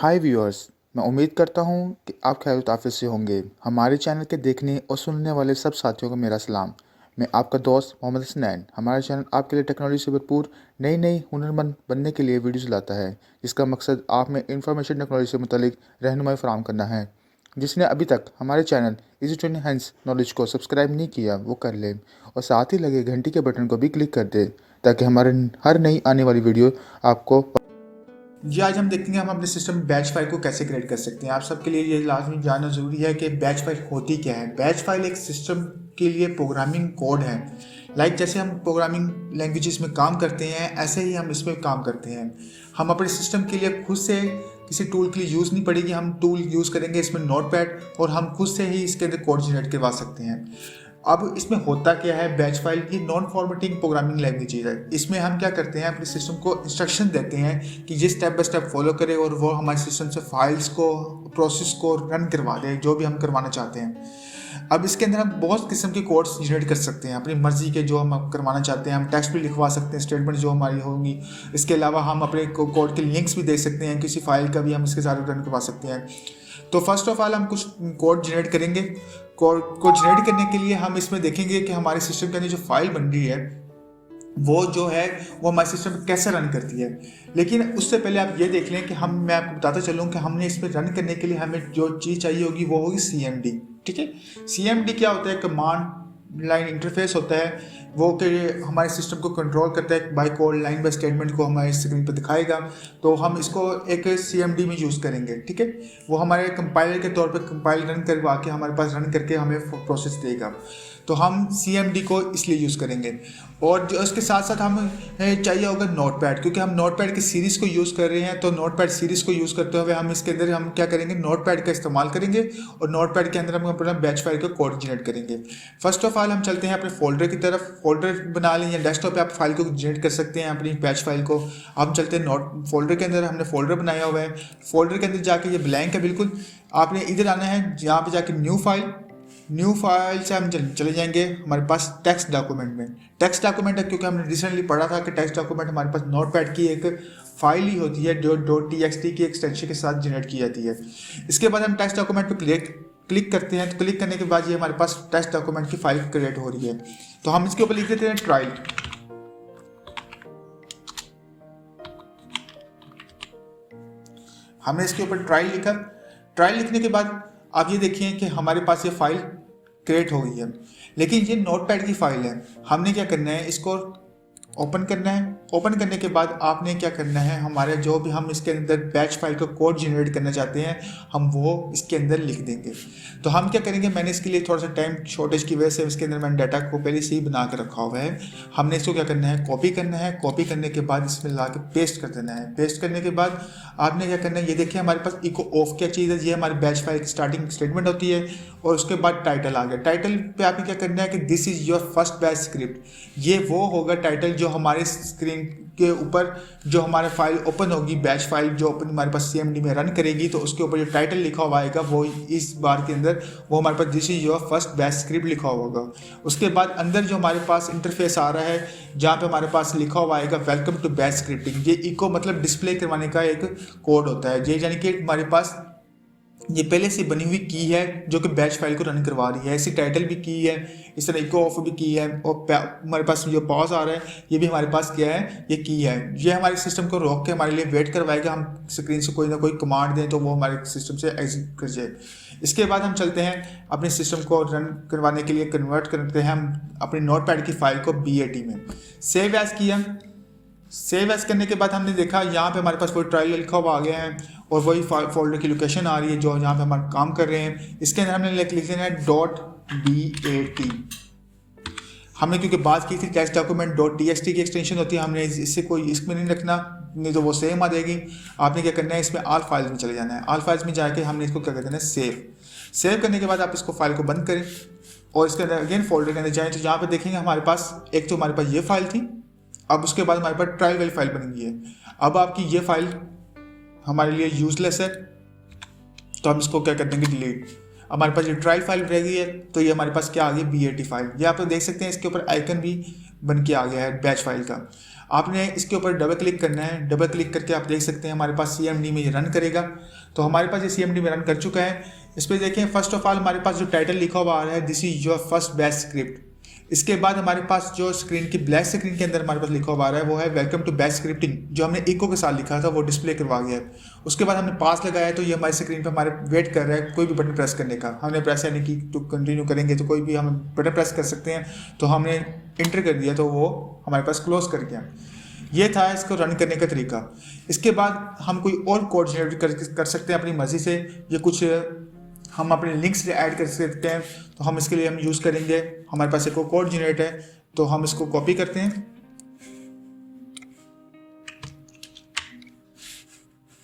हाय viewers, मैं उम्मीद करता हूँ कि आप खैर-ओ-आफ़ियत से होंगे। हमारे चैनल के देखने और सुनने वाले सब साथियों को मेरा सलाम। मैं आपका दोस्त मोहम्मद हसनैन। हमारा चैनल आपके लिए टेक्नोलॉजी से भरपूर नई-नई हुनरमंद बनने के लिए वीडियोज़ लाता है, जिसका मकसद आप में इंफॉर्मेशन टेक्नोलॉजी से मुतालिक रहनुमाई फ़राहम करना है। जिसने अभी तक हमारे channel easy to enhance knowledge को सब्सक्राइब नहीं किया, वो कर ले और साथ ही लगे घंटी के बटन को भी क्लिक कर दे, ताकि हमारे हर नई आने वाली वीडियो आपको जी आज हम देखेंगे हम अपने सिस्टम में बैच फाइल को कैसे क्रिएट कर सकते हैं। आप सबके लिए ये लाजमी जानना ज़रूरी है कि बैच फाइल होती क्या है। बैच फाइल एक सिस्टम के लिए प्रोग्रामिंग कोड है। जैसे हम प्रोग्रामिंग लैंग्वेजेस में काम करते हैं, ऐसे ही हम इसमें काम करते हैं। हम अपने सिस्टम के लिए खुद से किसी टूल के लिए यूज़ नहीं पड़ेगी, हम टूल यूज़ करेंगे इसमें नोटपैड, और हम खुद से ही इसके अंदर कोड जनरेट करवा सकते हैं। अब इसमें होता क्या है, बैच फाइल की नॉन फॉर्मेटिंग प्रोग्रामिंग लैंग्वेज है। इसमें हम क्या करते हैं, अपने सिस्टम को इंस्ट्रक्शन देते हैं कि ये स्टेप बाय स्टेप फॉलो करे और वो हमारे सिस्टम से फाइल्स को, प्रोसेस को रन करवा दे, जो भी हम करवाना चाहते हैं। अब इसके अंदर हम बहुत किस्म के कोड्स जनरेट कर सकते हैं अपनी मर्जी के, जो हम करवाना चाहते हैं। हम टेक्स्ट भी लिखवा सकते हैं, स्टेटमेंट जो हमारी होंगी। इसके अलावा हम अपने कोड के लिंक्स भी दे सकते हैं, किसी फाइल का भी हम इसके साथ रन करवा सकते हैं। तो फर्स्ट ऑफ ऑल हम कुछ कोड जनरेट करेंगे। कोड को जनरेट करने के लिए हम इसमें देखेंगे कि हमारे सिस्टम के अंदर जो फाइल बन रही है वो जो है वो हमारे सिस्टम में कैसे रन करती है। लेकिन उससे पहले आप ये देख लें कि मैं आपको बताता चलूँ कि हमने इसमें रन करने के लिए हमें जो चीज़ चाहिए होगी वो होगी CMD। ठीक है, CMD क्या होता है? कमांड लाइन इंटरफेस होता है वो कि हमारे सिस्टम को कंट्रोल करता है, bye code line by statement को हमारे स्क्रीन पर दिखाएगा। तो हम इसको एक CMD में यूज़ करेंगे। ठीक है, वो हमारे कंपाइलर के तौर पे कंपाइल रन करवा के हमारे पास रन करके हमें प्रोसेस देगा। तो हम CMD को इसलिए यूज़ करेंगे। और जो उसके साथ साथ हमें चाहिए होगा नोटपैड, क्योंकि हम नोटपैड की सीरीज़ को यूज़ कर रहे हैं। तो नोटपैड सीरीज़ को यूज़ करते हुए हम इसके अंदर हम क्या करेंगे, नोटपैड का इस्तेमाल करेंगे और नोटपैड के अंदर हम अपना बैच फाइल का कोड जनरेट करेंगे। फर्स्ट ऑफ ऑल हम चलते हैं अपने फोल्डर की तरफ। फोल्डर बना लें या डेस्कटॉप पे आप फाइल को जनरेट कर सकते हैं अपनी बैच फाइल को। हम चलते हैं नोट फोल्डर के अंदर, हमने फोल्डर बनाया हुआ है। फोल्डर के अंदर जाके ये ब्लैंक है बिल्कुल, आपने इधर आना है, यहाँ पे जाके न्यू फाइल से हम चले जाएंगे हमारे पास टेक्स्ट डॉक्यूमेंट में। टेक्स्ट डॉक्यूमेंट है क्योंकि हमने रिसेंटली पढ़ा था कि टेक्स्ट डॉक्यूमेंट हमारे पास नोटपैड की एक फाइल ही होती है जो .txt की एक्सटेंशन के साथ जनरेट की जाती है। इसके बाद हम टेक्स्ट डॉक्यूमेंट पर क्लिक करते हैं। तो क्लिक करने के बाद ये हमारे पास टेक्स्ट डॉक्यूमेंट की फाइल क्रिएट हो रही है। तो हम इसके ऊपर लिख देते हैं ट्रायल। हमने इसके ऊपर ट्रायल लिखा। ट्रायल लिखने के बाद आप ये देखिए कि हमारे पास ये फाइल क्रिएट हो गई है, लेकिन ये नोटपैड की फाइल है। हमने क्या करना है, इसको ओपन करना है। ओपन करने के बाद आपने क्या करना है, हमारे जो भी हम इसके अंदर बैच फाइल का कोड जनरेट करना चाहते हैं हम वो इसके अंदर लिख देंगे। तो हम क्या करेंगे, मैंने इसके लिए थोड़ा सा टाइम शॉर्टेज की वजह से इसके अंदर मैंने डाटा को पहले से ही बना कर रखा हुआ है। हमने इसको क्या करना है, कॉपी करना है। कॉपी करने के बाद इसमें ला के पेस्ट कर देना है। पेस्ट करने के बाद आपने क्या करना है, ये देखिए हमारे पास इको ऑफ क्या चीज़ है, ये हमारी बैच फाइल की स्टार्टिंग स्टेटमेंट होती है। और उसके बाद टाइटल आ गया। टाइटल पे आपने क्या करना है कि this is your first batch script. ये वो होगा टाइटल जो हमारे स्क्रीन के ऊपर जो हमारे फाइल ओपन होगी, बैच फाइल जो ओपन हमारे पास CMD में रन करेगी, तो उसके ऊपर जो टाइटल लिखा हुआ आएगा वो इस बार के अंदर वो हमारे पास this is your first batch script लिखा हुआ होगा। उसके बाद अंदर जो हमारे पास इंटरफेस आ रहा है जहाँ पे हमारे पास लिखा हुआ आएगा वेलकम टू बैच स्क्रिप्टिंग। ये इको मतलब डिस्प्ले करवाने का एक कोड होता है। ये यानी कि हमारे पास ये पहले से बनी हुई की है जो कि बैच फाइल को रन करवा रही है। इसी टाइटल भी की है, इस तरह इको ऑफ भी की है, और हमारे पास जो पॉज आ रहा है ये भी हमारे पास क्या है, ये की है। ये हमारे सिस्टम को रोक के हमारे लिए वेट करवाएगा, हम स्क्रीन से कोई ना कोई कमांड दें तो वो हमारे सिस्टम से एग्जिट कर जाए। इसके बाद हम चलते हैं अपने सिस्टम को रन करवाने के लिए कन्वर्ट करते हैं हम अपने नोटपैड की फाइल को BAT में। सेव एज किया। सेव एज करने के बाद हमने देखा यहाँ पे हमारे पास कोई ट्रायल लिखा हुआ आ गया है और वही फोल्डर की लोकेशन आ रही है जो यहाँ पे हम काम कर रहे हैं। इसके अंदर हमने लिख देना है .BAT। हमने क्योंकि बात की थी टेक्स्ट डॉक्यूमेंट .txt की एक्सटेंशन होती है, हमने इससे कोई इसमें नहीं रखना, नहीं तो वो सेम आ जाएगी। आपने क्या करना है, इसमें ऑल फाइल्स में चले जाना है। ऑल फाइल्स में जाके हमने इसको क्या कर देना है, सेव। सेव करने के बाद आप इसको फाइल को बंद करें और इसके अंदर अगेन फोल्डर के अंदर जाएँ तो यहाँ पे देखेंगे हमारे पास एक तो हमारे पास ये फाइल थी। अब उसके बाद हमारे पास ट्रायल वाली फाइल बन गई है। अब आपकी ये फाइल हमारे लिए यूजलेस है तो हम इसको क्या कर देंगे, डिलीट। हमारे पास ये ट्रायल फाइल रह गई है तो ये हमारे पास क्या आ गई, BAT फाइल। ये आप लोग देख सकते हैं इसके ऊपर आइकन भी बन के आ गया है बैच फाइल का। आपने इसके ऊपर डबल क्लिक करना है। डबल क्लिक करके आप देख सकते हैं हमारे पास CMD में ये रन करेगा। तो हमारे पास ये CMD में रन कर चुका है। इस पर देखें, फर्स्ट ऑफ ऑल हमारे पास जो टाइटल लिखा हुआ आ रहा है, this is your first batch script. इसके बाद हमारे पास जो स्क्रीन की ब्लैक स्क्रीन के अंदर हमारे पास लिखा हुआ आ रहा है वो है वेलकम टू बैच स्क्रिप्टिंग। जो हमने इको के साथ लिखा था वो डिस्प्ले करवा गया है। उसके बाद हमने पास लगाया है, तो ये हमारी स्क्रीन पे हमारे वेट कर रहा है कोई भी बटन प्रेस करने का। हमने प्रेस यानी कि टू कंटिन्यू करेंगे तो कोई भी हम बटन प्रेस कर सकते हैं। तो हमने इंटर कर दिया तो वो हमारे पास क्लोज कर गया। ये था इसको रन करने का तरीका। इसके बाद हम कोई और कोड जनरेट कर सकते हैं अपनी मर्जी से। ये कुछ हम अपने लिंक्स ऐड कर सकते हैं। तो हम इसके लिए हम यूज़ करेंगे, हमारे पास एक कोड जनरेट है, तो हम इसको कॉपी करते हैं।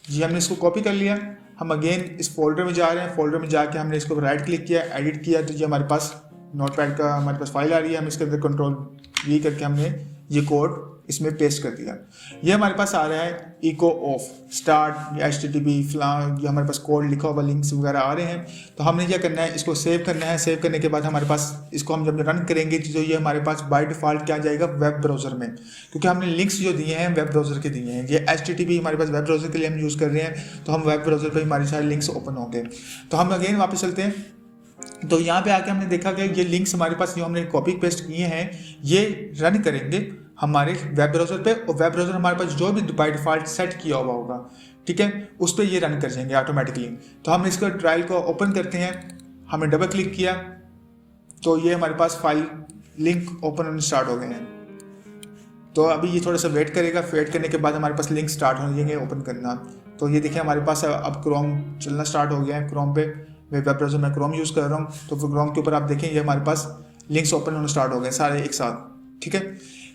जी, हमने इसको कॉपी कर लिया। हम अगेन इस फोल्डर में जा रहे हैं। फोल्डर में जाके हमने इसको राइट क्लिक किया, एडिट किया, तो ये हमारे पास नोटपैड का हमारे पास फाइल आ रही है। हम इसके अंदर कंट्रोल-V करके हमने ये कोड इसमें पेस्ट कर दिया। ये हमारे पास आ रहा है इको ऑफ स्टार्ट HTTP फ्लान, ये हमारे पास कोड लिखा हुआ लिंक्स वगैरह आ रहे हैं। तो हमने क्या करना है, इसको सेव करना है। सेव करने के बाद हमारे पास इसको हम जब रन करेंगे तो ये हमारे पास बाय डिफ़ॉल्ट क्या जाएगा, वेब ब्राउज़र में, क्योंकि हमने लिंक्स जो दिए हैं वेब ब्राउज़र के दिए हैं। ये HTTP हमारे पास वेब ब्राउज़र के लिए हम यूज़ कर रहे हैं, तो हम वेब ब्राउज़र पर हमारे सारे लिंक्स ओपन होंगे। तो हम अगेन वापस चलते हैं। तो यहाँ पे आके हमने देखा कि ये लिंक्स हमारे पास जो हमने कॉपी पेस्ट किए हैं ये रन करेंगे हमारे वेब ब्राउज़र पे, और वेब ब्राउज़र हमारे पास जो भी बाय डिफ़ॉल्ट सेट किया हुआ होगा, ठीक है, उस पर ये रन कर जाएंगे ऑटोमेटिकली। तो हम इसको ट्रायल को ओपन करते हैं। हमने डबल क्लिक किया तो ये हमारे पास फाइल लिंक ओपन होने स्टार्ट हो गए हैं। तो अभी ये थोड़ा सा वेट करेगा। वेट करने के बाद हमारे पास लिंक स्टार्ट हो जाएंगे ओपन करना। तो ये देखिए हमारे पास अब क्रोम चलना स्टार्ट हो गया है। क्रोम पे मैं वेब ब्राउज़र में क्रोम यूज़ कर रहा हूँ, तो क्रोम के ऊपर आप देखें ये हमारे पास लिंक्स ओपन होना स्टार्ट हो गए सारे एक साथ, ठीक है।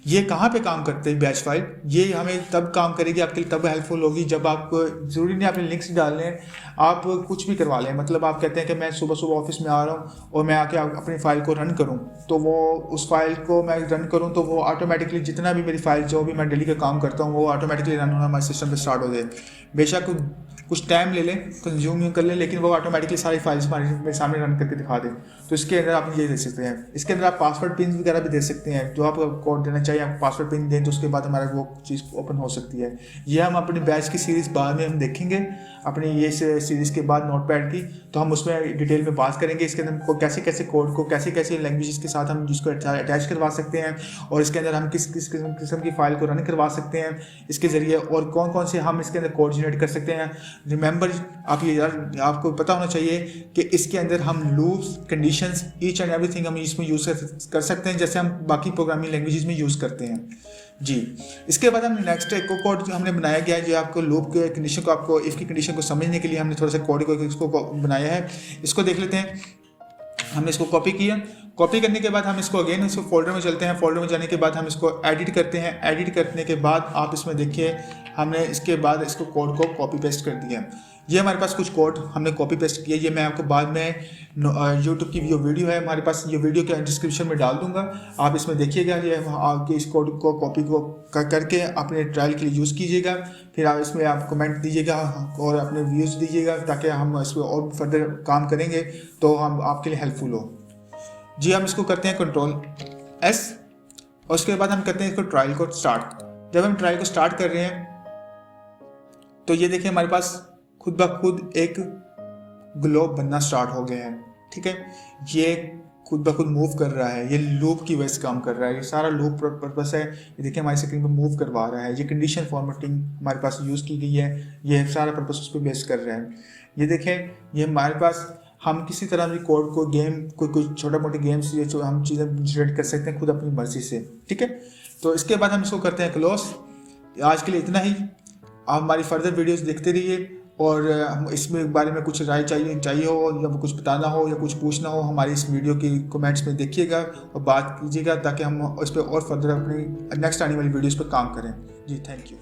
ये कहाँ पे काम करते हैं बैच फाइल, ये हमें तब काम करेगी, आपके लिए तब हेल्पफुल होगी जब आप, ज़रूरी नहीं आपने लिंक्स डालने हैं, आप कुछ भी करवा लें। मतलब आप कहते हैं कि मैं सुबह सुबह ऑफिस में आ रहा हूँ और मैं आके अपनी फ़ाइल को रन करूँ, तो वो उस फाइल को मैं रन करूँ तो वो ऑटोमेटिकली जितना भी मेरी फाइल जो भी मैं डेली का काम करता हूँ वो ऑटोमेटिकली रन होना हमारे सिस्टम पर स्टार्ट हो जाए। बेशक कुछ टाइम ले लें, कंज्यूम कर लें, लेकिन वो ऑटोमेटिकली सारी फाइल्स हमारे सामने रन करके दिखा दें। तो इसके अंदर आप ये दे सकते हैं। इसके अंदर आप पासवर्ड पिन वगैरह भी दे सकते हैं। जो आप कोड देना चाहिए आप पासवर्ड पिन दें तो उसके बाद हमारा वो चीज़ ओपन हो सकती है। ये हम अपनी बैच की सीरीज़ बाद में हम देखेंगे, अपनी ये सीरीज़ के बाद नोटपैड की, तो हम उसमें डिटेल में बात करेंगे। इसके अंदर कैसे कैसे कोड को कैसे कैसे लैंग्वेजेस के साथ हम जिसको अटैच करवा सकते हैं, और इसके अंदर हम किस किस किस्म की फ़ाइल को रन करवा सकते हैं इसके ज़रिए, और कौन कौन से हम इसके अंदर कोड जनरेट कर सकते हैं। रिमेंबर, आप ये यार आपको पता होना चाहिए कि इसके अंदर हम loops, conditions, each and everything हम इसमें यूज़ कर सकते हैं जैसे हम बाकी प्रोग्रामिंग लैंग्वेजेस में यूज़ करते हैं जी। इसके बाद हमने नेक्स्ट एक कोड जो हमने बनाया गया है, जो आपको लूप के कंडीशन को, आपको इफ़ की कंडीशन को समझने के लिए हमने थोड़ा सा कोड को इसको बनाया है। इसको देख लेते हैं। हमने इसको कॉपी किया। कॉपी करने के बाद हम इसको अगेन इसको फोल्डर में चलते हैं। फोल्डर में जाने के बाद हम इसको एडिट करते हैं। एडिट करने के बाद आप इसमें देखिए हमने इसके बाद इसको कोड को कॉपी पेस्ट कर दिया। ये हमारे पास कुछ कोड हमने कॉपी पेस्ट किया। ये मैं आपको बाद में यूट्यूब की जो वीडियो है हमारे पास, ये वीडियो के डिस्क्रिप्शन में डाल दूंगा, आप इसमें देखिएगा। ये आगे इस कोड को कॉपी को करके अपने ट्रायल के लिए यूज़ कीजिएगा। फिर आप इसमें आप कमेंट दीजिएगा और अपने व्यूज़ दीजिएगा, ताकि हम इस पर और फर्दर काम करेंगे तो हम आपके लिए हेल्पफुल हो जी। हम इसको करते हैं Ctrl+S और उसके बाद हम करते हैं इसको ट्रायल को स्टार्ट। जब हम ट्रायल को स्टार्ट कर रहे हैं तो ये देखिए हमारे पास खुद ब खुद एक ग्लोब बनना स्टार्ट हो गया है, ठीक है। ये खुद ब खुद मूव कर रहा है, ये लूप की वजह से काम कर रहा है। ये सारा लूप पर्पस है। ये देखिए हमारी स्क्रीन पर मूव करवा रहा है। ये कंडीशन फॉर्मेटिंग हमारे पास यूज़ की गई है। ये सारा पर्पस उस पर बेस कर रहा है। ये देखें, ये हमारे पास हम किसी तरह भी कोड को गेम कोई छोटा मोटे गेम्स ये जो हम चीज़ें जनरेट कर सकते हैं खुद अपनी मर्जी से, ठीक है। तो इसके बाद हम इसको करते हैं क्लोज। आज के लिए इतना ही। आप हमारी फर्दर वीडियोस देखते रहिए, और हम इसमें बारे में कुछ राय चाहिए हो या कुछ बताना हो या कुछ पूछना हो, हमारी इस वीडियो की कमेंट्स में देखिएगा और बात कीजिएगा, ताकि हम इस पर और फर्दर अपनी नेक्स्ट आने वाली वीडियोस पर काम करें जी। Thank you.